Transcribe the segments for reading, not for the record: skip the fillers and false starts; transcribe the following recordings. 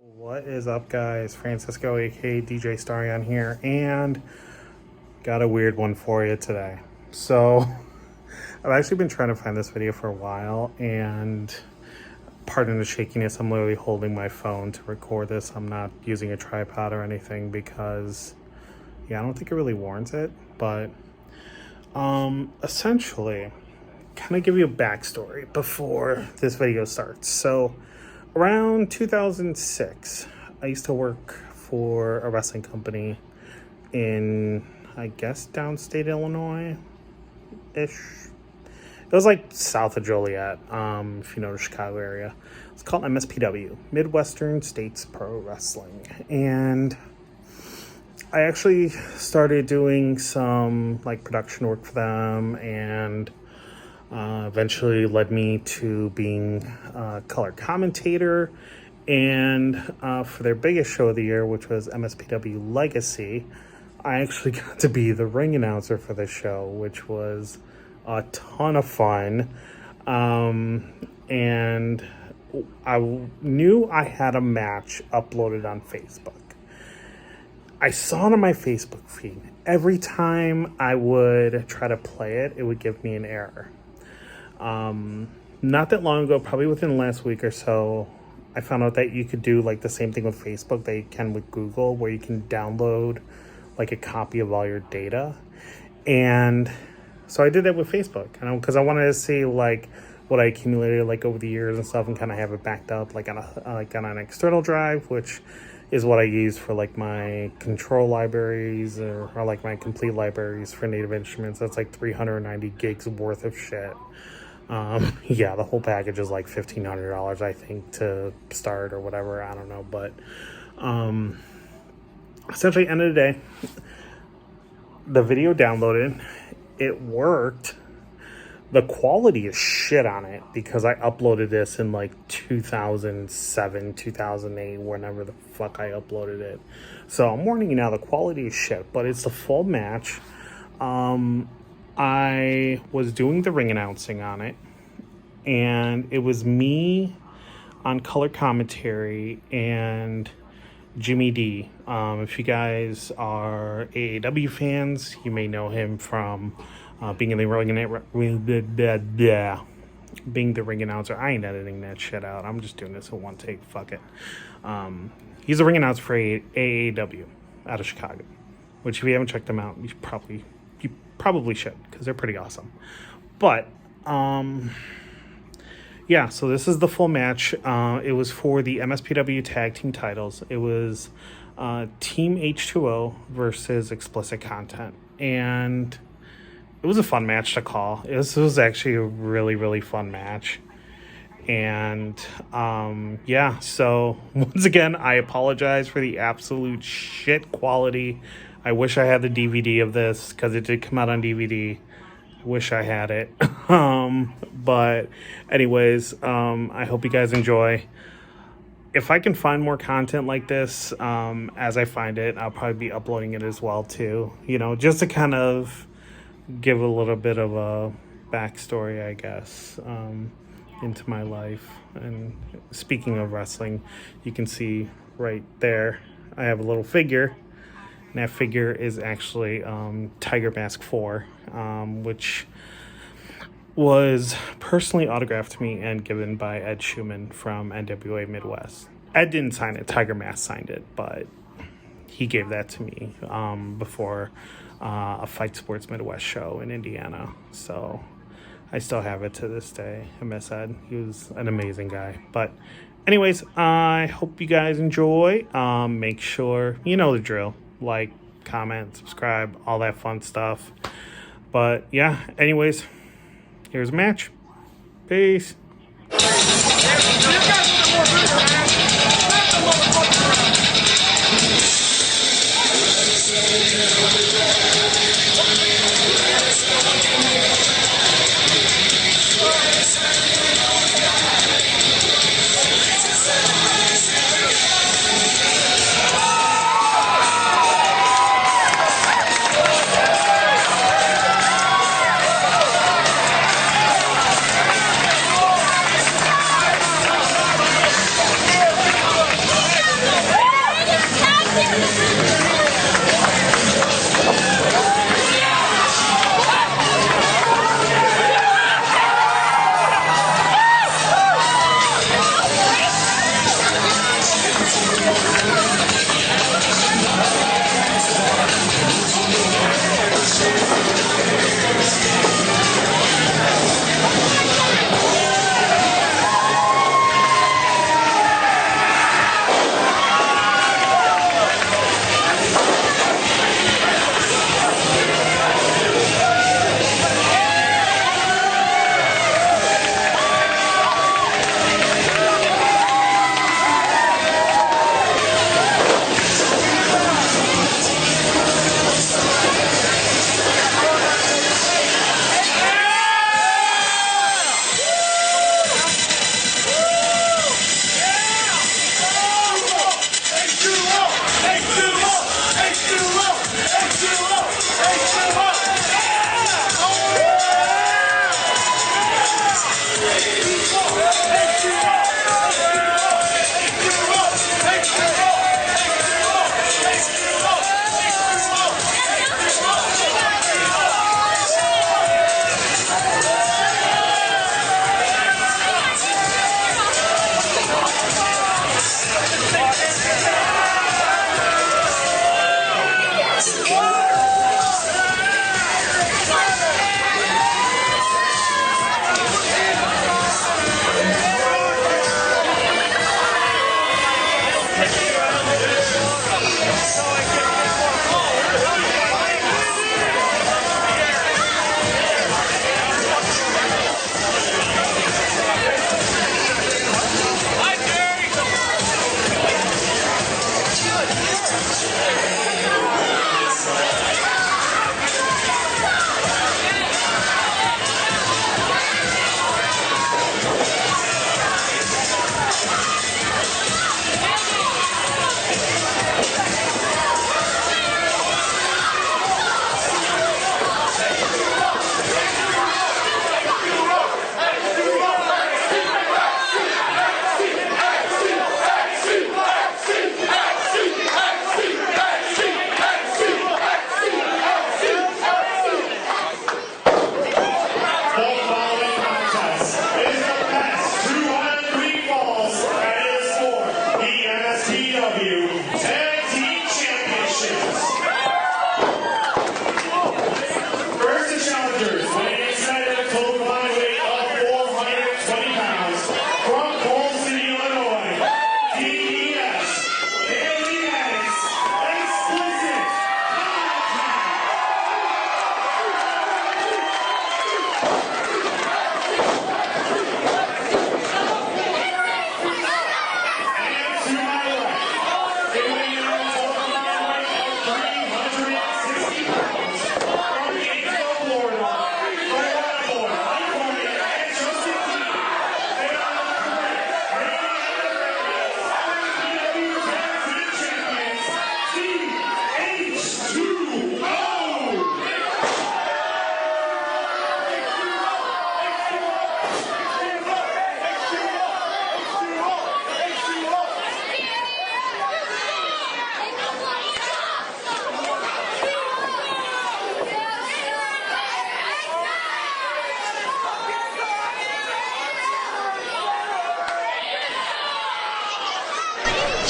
What is up, guys? Francisco, aka DJ Starion here, and got a weird one for you today. So, I've actually been trying to find this video for a while, and pardon the shakiness, I'm literally holding my phone to record this. I'm not using a tripod or anything because, I don't think it really warrants it, but essentially, kind of give you a backstory before this video starts. So, around 2006, I used to work for a wrestling company in, I guess, downstate Illinois-ish. It was like south of Joliet, if you know the Chicago area. It's called MSPW, Midwestern States Pro Wrestling. And I actually started doing some like production work for them, and eventually led me to being a color commentator. And for their biggest show of the year, which was MSPW Legacy, I actually got to be the ring announcer for the show, which was a ton of fun. And I knew I had a match uploaded on Facebook. I saw it on my Facebook feed. Every time I would try to play it, it would give me an error. Not that long ago, probably within the last week or so, I found out that you could do like the same thing with Facebook that you can with Google, where you can download like a copy of all your data. And so I did that with Facebook, because I wanted to see like what I accumulated like over the years and stuff, and kind of have it backed up like on an external drive, which is what I use for like my control libraries or like my complete libraries for Native Instruments. That's like 390 gigs worth of shit. The whole package is like $1,500, I think, to start or whatever. I don't know, but essentially, end of the day, the video downloaded. It worked. The quality is shit on it because I uploaded this in like 2007, 2008, whenever the fuck I uploaded it. So I'm warning you now, the quality is shit, but it's a full match. I was doing the ring announcing on it, and it was me on color commentary and Jimmy D. If you guys are AAW fans, you may know him from being the ring announcer. I ain't editing that shit out. I'm just doing this in one take. Fuck it. He's a ring announcer for AAW out of Chicago, which if you haven't checked them out, you probably should, because they're pretty awesome. But so this is the full match. It was for the MSPW tag team titles. It was Team H2O versus Explicit Content, and it was a fun match to call. This was actually a really, really fun match. And so once again, I apologize for the absolute shit quality. I wish I had the DVD of this, because it did come out on DVD. Wish I had it. But anyways, I hope you guys enjoy. If I can find more content like this, as I find it, I'll probably be uploading it as well too. Just to kind of give a little bit of a backstory, I guess, into my life. And speaking of wrestling, you can see right there, I have a little figure. And that figure is actually Tiger Mask 4, which was personally autographed to me and given by Ed Schumann from NWA Midwest. Ed didn't sign it, Tiger Mask signed it, but he gave that to me before a Fight Sports Midwest show in Indiana. So I still have it to this day. I miss Ed. He was an amazing guy. But anyways, I hope you guys enjoy. Make sure, you know the drill. Like, comment, subscribe, all that fun stuff. But anyways, here's a match. Peace.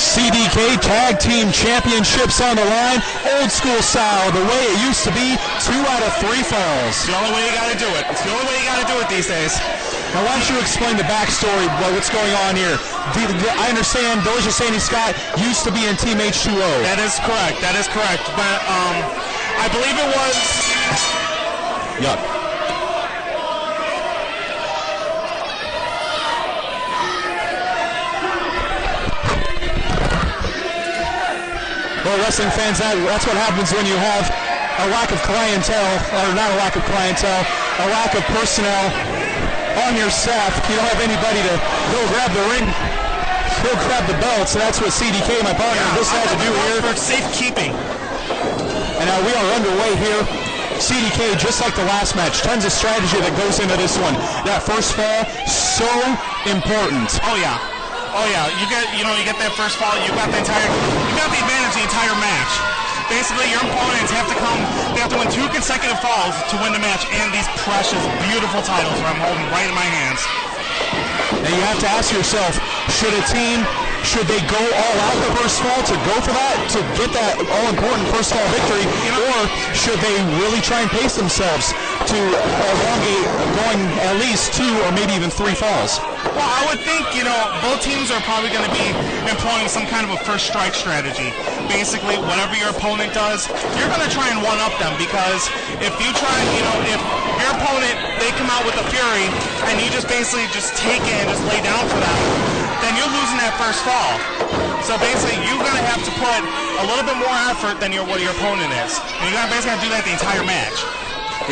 CDK Tag Team Championships on the line. Old school style, the way it used to be, 2 out of 3 falls. It's the only way you got to do it. It's the only way you got to do it these days. Now, why don't you explain the backstory, what's going on here? I understand Doja Sandy Scott used to be in Team H2O. That is correct. That is correct. But I believe it was... Yup. Well, wrestling fans, that's what happens when you have a lack of clientele, or not a lack of clientele, a lack of personnel on your staff. You don't have anybody to go grab the ring, go grab the belt, so that's what CDK, my partner, this had to do here. For safekeeping. And now we are underway here. CDK, just like the last match, tons of strategy that goes into this one. That first fall, so important. Oh yeah. Oh yeah, you get that first fall. You got the advantage the entire match. Basically, your opponents have to win 2 consecutive falls to win the match, and these precious, beautiful titles that I'm holding right in my hands. And you have to ask yourself, should they go all out the first fall to go for that, to get that all-important first fall victory, or should they really try and pace themselves to elongate going at least 2 or maybe even 3 falls? Well, I would think, both teams are probably going to be employing some kind of a first strike strategy. Basically, whatever your opponent does, you're going to try and one-up them, because if you try, if your opponent, they come out with a fury, and you just basically just take it and just lay down for them, then you're losing that first fall. So basically, you're going to have to put a little bit more effort than what your opponent is. And you're going to basically have to do that the entire match.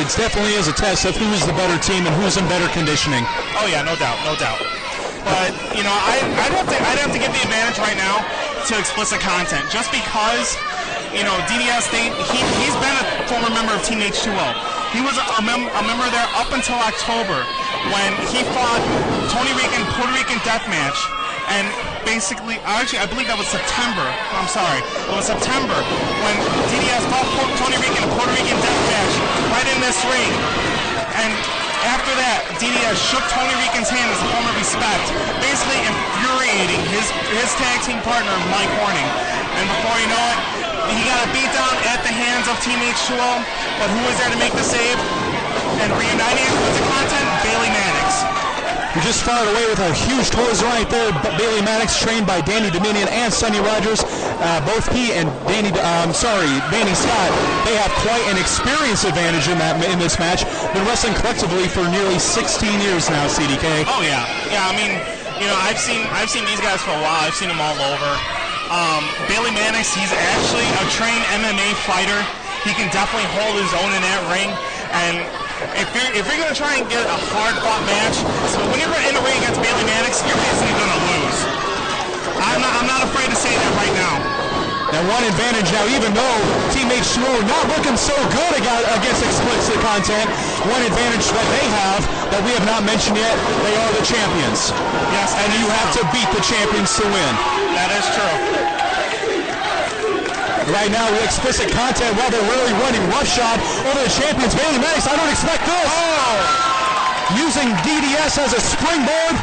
It definitely is a test of who's the better team and who's in better conditioning. Oh yeah, no doubt, no doubt. But I'd have to give the advantage right now to explicit content, just because DDS he's been a former member of Team H2O. He was a member there up until October when he fought Tony Rican Puerto Rican Deathmatch, and basically, actually, I believe that was September. I'm sorry, it was September when DDS fought Tony Rican in a Puerto Rican Deathmatch right in this ring, and after that, DDS shook Tony Rican's hand as a form of respect, basically infuriating his tag team partner, Mike Horning. And before you know it, he got a beat down at the hands of Team H2O, but who was there to make the save? And reuniting with the content, Bailey Mannix. We just fired away with a huge close right there. Bailey Mannix, trained by Danny Dominion and Sonny Rogers. Both he and Danny Scott, they have quite an experience advantage in this match. Been wrestling collectively for nearly 16 years now, CDK. Oh yeah, yeah. I mean, I've seen these guys for a while. I've seen them all over. Bailey Mannix, he's actually a trained MMA fighter. He can definitely hold his own in that ring. And if you're going to try and get a hard-fought match, so when you're in the ring against Bailey Mannix, you're basically going to lose. I'm not afraid to say that right now. And one advantage now, even though Team H2O not looking so good against explicit content, one advantage that they have that we have not mentioned yet, they are the champions. Yes, and you have to beat the champions to win. That is true. Right now, with explicit content, while they're really running roughshod over the champions, Bailey Mannix, I don't expect this. Oh! Using DDS as a springboard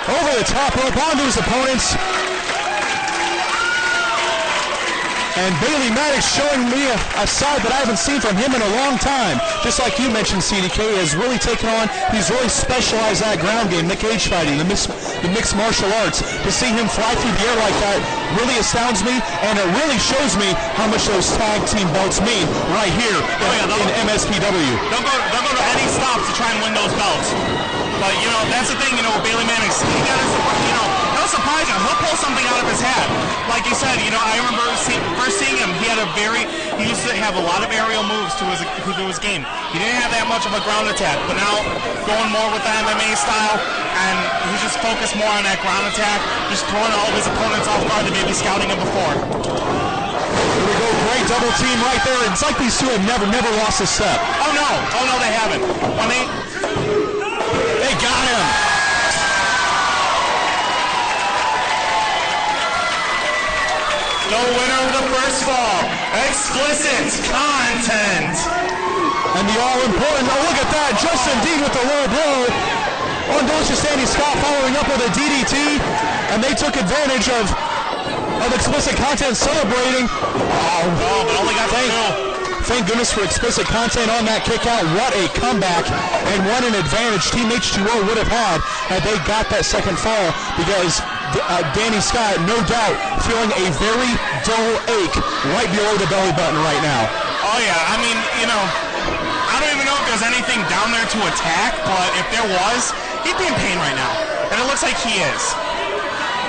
over the top rope onto his opponents. And Bailey Mannix showing me a side that I haven't seen from him in a long time. Just like you mentioned, CDK has really taken on, he's really specialized that ground game, the cage fighting, the mixed martial arts. To see him fly through the air like that really astounds me, and it really shows me how much those tag team belts mean right here in MSPW. They'll go to any stops to try and win those belts. But, that's the thing, with Bailey Mannix. He'll surprise you. He'll pull something out of his hat. Like you said, I remember first seeing him, he used to have a lot of aerial moves to his game. He didn't have that much of a ground attack, but now going more with the MMA style, and he's just focused more on that ground attack, just throwing all of his opponents off guard that maybe scouting him before. Here we go, great double team right there. It's like these two have never lost a step. Oh no, they haven't. They got him. The winner of the first fall, explicit content. And the all-important, look at that, just indeed with the low blow on Delicious Danny Scott, following up with a DDT, and they took advantage of explicit content celebrating. Oh, but only got two. Thank goodness for explicit content on that kick out. What a comeback, and what an advantage Team H2O would have had they got that second fall, because Danny Scott, no doubt, feeling a very dull ache right below the belly button right now. Oh yeah, I mean, I don't even know if there's anything down there to attack, but if there was, he'd be in pain right now. And it looks like he is.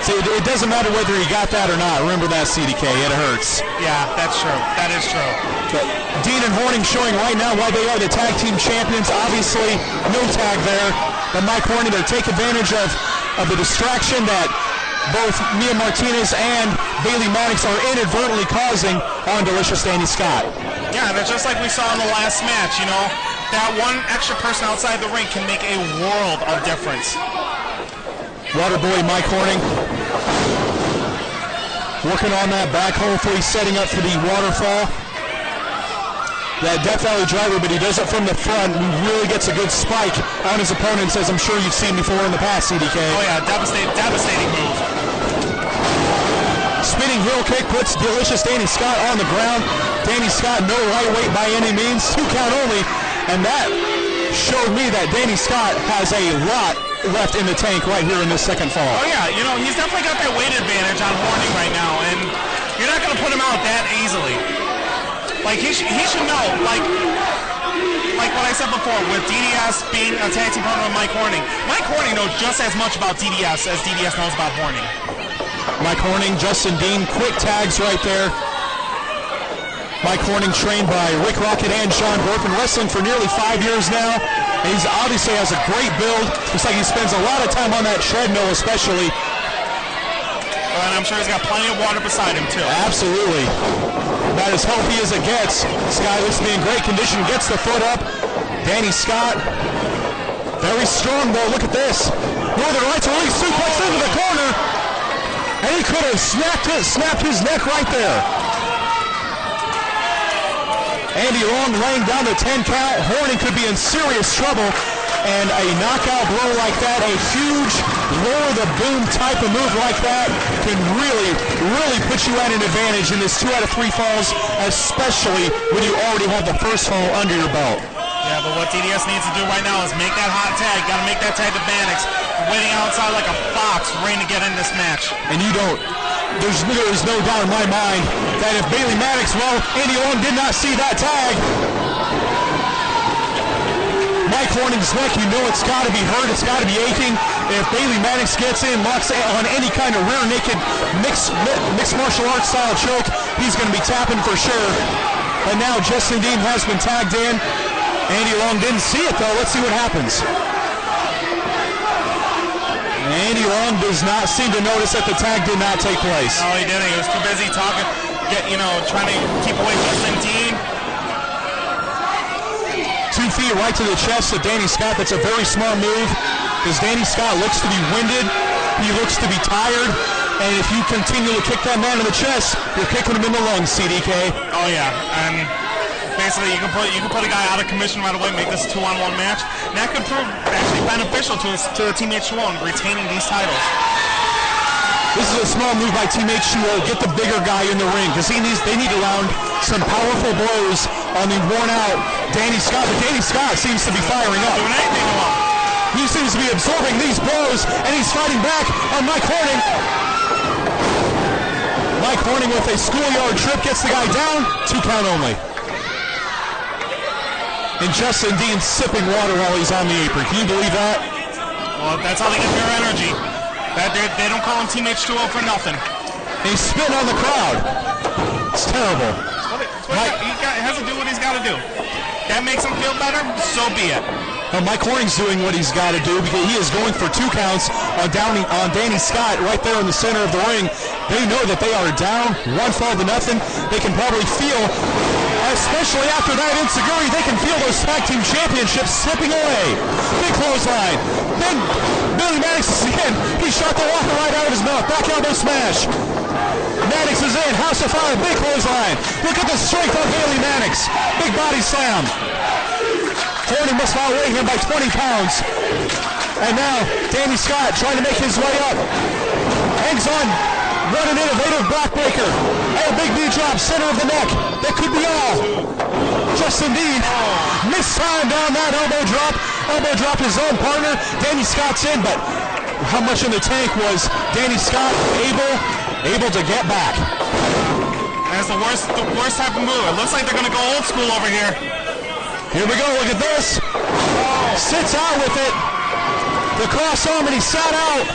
So it doesn't matter whether he got that or not. Remember that, CDK, it hurts. Yeah, that's true. That is true. But Dean and Horning showing right now why they are the tag team champions. Obviously, no tag there. But Mike Horning, they take advantage of the distraction that both Mia Martinez and Bailey Maddox are inadvertently causing on Delicious Danny Scott. Yeah, and it's just like we saw in the last match, that one extra person outside the ring can make a world of difference. Waterboy Mike Horning working on that back, hopefully setting up for the waterfall. That Death Valley driver, but he does it from the front. He really gets a good spike on his opponents, as I'm sure you've seen before in the past, CDK. Oh yeah, devastating move. Spinning heel kick puts Delicious Danny Scott on the ground. Danny Scott, no lightweight by any means, 2 count only, and that showed me that Danny Scott has a lot left in the tank right here in this second fall. Oh yeah, he's definitely got that weight advantage on Horning right now, and you're not going to put him out that easily. Like, he should know, like what I said before, with DDS being a tag team partner with Mike Horning knows just as much about DDS as DDS knows about Horning. Mike Horning, Justin Dean, quick tags right there. Mike Horning trained by Rick Rocket and Sean Burke, been wrestling for nearly 5 years now. And he's obviously has a great build. Looks like he spends a lot of time on that treadmill especially. And I'm sure he's got plenty of water beside him too. Absolutely. About as healthy as it gets. This guy looks to be in great condition, gets the foot up. Danny Scott, very strong though, look at this. Northern Lights release suplex into the corner. And he could have snapped his neck right there. Andy Long laying down the 10 count. Horning could be in serious trouble. And a knockout blow like that, a huge lower the boom type of move like that, can really, really put you at an advantage in this 2 out of 3 falls, especially when you already have the first fall under your belt. Yeah, but what DDS needs to do right now is make that hot tag. Got to make that tag to Maddox. Waiting outside like a fox, ready to get in this match. And you don't. There's no doubt in my mind that if Bailey Maddox, Andy Long did not see that tag. Mike Horning's neck, you know it's got to be hurt, it's got to be aching. If Bailey Maddox gets in, locks on any kind of rear naked mixed martial arts style choke, he's going to be tapping for sure. And now Justin Dean has been tagged in. Andy Long didn't see it though. Let's see what happens. Andy Long does not seem to notice that the tag did not take place. No, he didn't. He was too busy talking, trying to keep away Justin Dean. 2 feet right to the chest of Danny Scott. That's a very smart move, because Danny Scott looks to be winded. He looks to be tired. And if you continue to kick that man in the chest, you're kicking him in the lungs, CDK. Oh yeah, and basically you can put a guy out of commission right away, make this a 2-on-1 match. And that could prove actually beneficial to Team H2O in retaining these titles. This is a small move by Team H2O. Get the bigger guy in the ring, because they need to land some powerful blows on the worn-out Danny Scott. But Danny Scott seems to be firing up. Doing anything to him. He seems to be absorbing these blows, and he's fighting back on Mike Horning. Mike Horning with a schoolyard trip gets the guy down. 2 count only. And Justin Dean sipping water while he's on the apron. Can you believe that? Well, that's how they get their energy. They don't call him Team H2O for nothing. And he's spitting on the crowd. It's terrible. He has to do what he's got to do. That makes him feel better, so be it. Mike Horning's doing what he's got to do, because he is going for 2 counts on Danny Scott right there in the center of the ring. They know that they are down 1 fall to nothing. They can probably feel, especially after that insecurity, they can feel those tag team championships slipping away. Big clothesline. Then Billy Maddox is in. He shot the walker right out of his mouth. Back elbow smash. Maddox is in. House of Fire. Big clothesline. Look at the strength of Bailey Maddox. Big body slam. Horning must outweigh him by 20 pounds. And now Danny Scott trying to make his way up. Hangs on. What an innovative backbreaker. And a big knee drop, center of the neck. That could be all. Justin Dean mistimed on that elbow drop. Elbow dropped his own partner. Danny Scott's in, but how much in the tank was Danny Scott able to get back? That's the worst type of move. It looks like they're going to go old school over here. Here we go. Look at this. Sits out with it. The cross arm, and he sat out.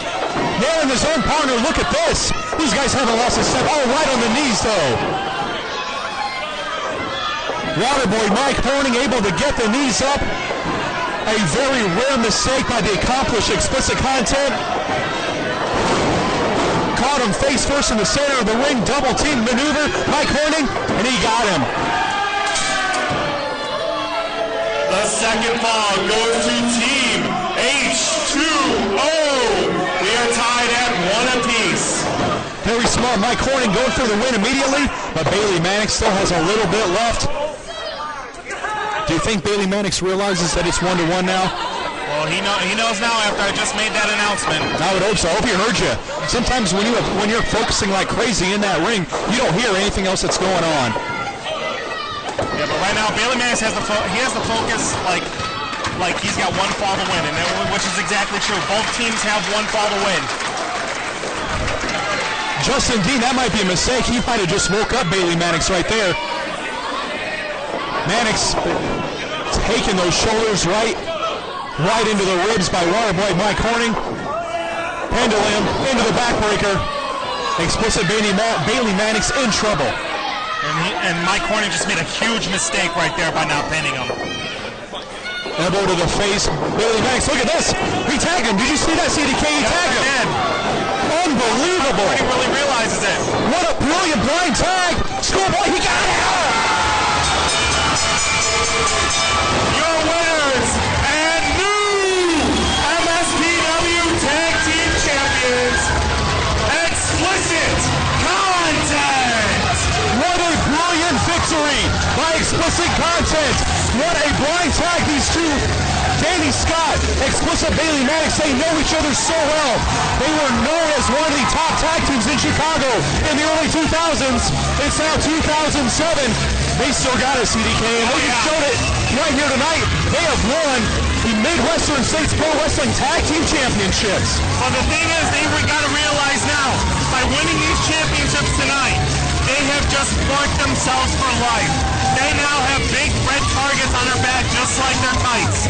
Nailing his own partner. Look at this. These guys haven't lost a step. Oh, right on the knees, though. Waterboy Mike Horning able to get the knees up. A very rare mistake by the accomplished Explicit Content. Caught him face first in the center of the ring. Double team maneuver. Mike Horning, and he got him. The second fall goes to Team H2O. We are tied at 1 apiece. Very smart. Mike Horning going for the win immediately, but Bailey Mannix still has a little bit left. Do you think Bailey Mannix realizes that it's 1-1 now? Well, he knows now after I just made that announcement. I would hope so. I hope he heard you. Sometimes when you're focusing like crazy in that ring, you don't hear anything else that's going on. Yeah, but right now Bailey Mannix has the focus like he's got one fall to win, and which is exactly true. Both teams have one fall to win. Justin Dean, that might be a mistake. He might have just woke up Bailey Mannix right there. Mannix taking those shoulders right into the ribs by Waterboy Mike Horning. Pendulum into the backbreaker. Explicit Bailey Mannix in trouble. And Mike Horning just made a huge mistake right there by not pinning him. Elbow to the face. Bailey Mannix, look at this. He tagged him. Did you see that, CDK? He tagged him. Unbelievable. He really realizes it. What a brilliant blind tag. Schoolboy, he got it. Your winners and new MSPW Tag Team Champions, Explicit Content. What a brilliant victory by Explicit Content. What a blind tag these two. Danny Scott, Explicit Bailey Mannix, they know each other so well. They were known as one of the top tag teams in Chicago in the early 2000s. It's now 2007. They still got it, CDK, and they just showed it right here tonight. They have won the Midwestern States Pro Wrestling Tag Team Championships. But the thing is, they've got to realize now, by winning these championships tonight, they have just marked themselves for life. They now have big red targets on their back, just like their tights.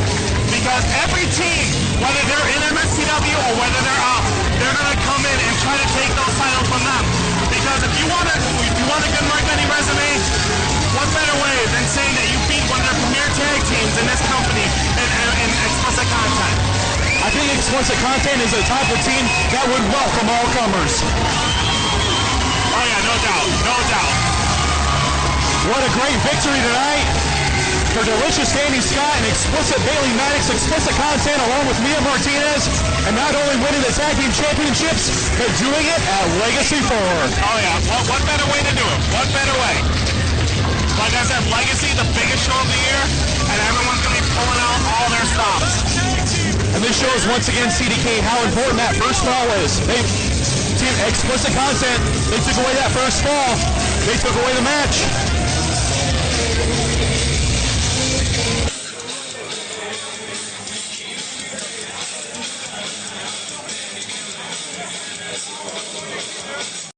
Because every team, whether they're in MSPW or whether they're out, they're going to come in and try to take those titles from them. Because if you want a good Mark Benny resume, what better way than saying that you beat one of the premier tag teams in this company in Explicit Content? I think Explicit Content is the type of team that would welcome all comers. Oh yeah, no doubt, no doubt. What a great victory tonight for Delicious Danny Scott and Explicit Bailey Mannix. Explicit Content along with Mia Martinez, and not only winning the tag team championships, but doing it at Legacy 4. Oh yeah, what better way to do it? What better way? Like I said, Legacy, the biggest show of the year, and everyone's going to be pulling out all their stops. And this shows once again, CDK, how important that first fall is. Team Explicit Content, they took away that first fall. They took away the match.